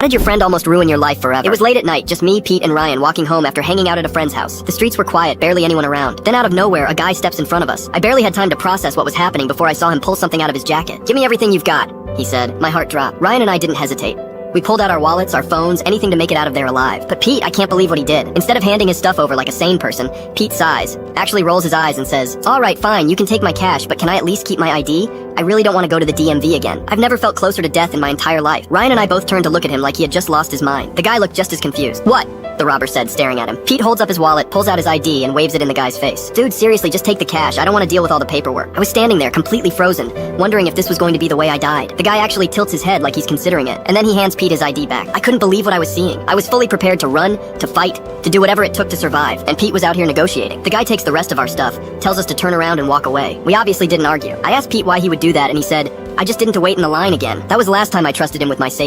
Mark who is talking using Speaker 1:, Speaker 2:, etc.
Speaker 1: How did your friend almost ruin your life forever? It was late at night, just me, Pete, and Ryan walking home after hanging out at a friend's house. The streets were quiet, barely anyone around. Then out of nowhere, a guy steps in front of us. I barely had time to process what was happening before I saw him pull something out of his jacket. "Give me everything you've got," he said. My heart dropped. Ryan and I didn't hesitate. We pulled out our wallets, our phones, anything to make it out of there alive. But Pete, I can't believe what he did. Instead of handing his stuff over like a sane person, Pete sighs, actually rolls his eyes and says, "All right, fine, you can take my cash, but can I at least keep my ID? I really don't want to go to the DMV again. I've never felt closer to death in my entire life." Ryan and I both turned to look at him like he had just lost his mind. The guy looked just as confused. "What?" the robber said, staring at him. Pete holds up his wallet, pulls out his ID, and waves it in the guy's face. "Dude, seriously, just take the cash. I don't want to deal with all the paperwork." I was standing there, completely frozen, wondering if this was going to be the way I died. The guy actually tilts his head like he's considering it, and then he hands Pete his ID back. I couldn't believe what I was seeing. I was fully prepared to run, to fight, to do whatever it took to survive, and Pete was out here negotiating. The guy takes the rest of our stuff, tells us to turn around and walk away. We obviously didn't argue. I asked Pete why he would do that, and he said, "I just didn't to wait in the line again. That was the last time I trusted him with my safety."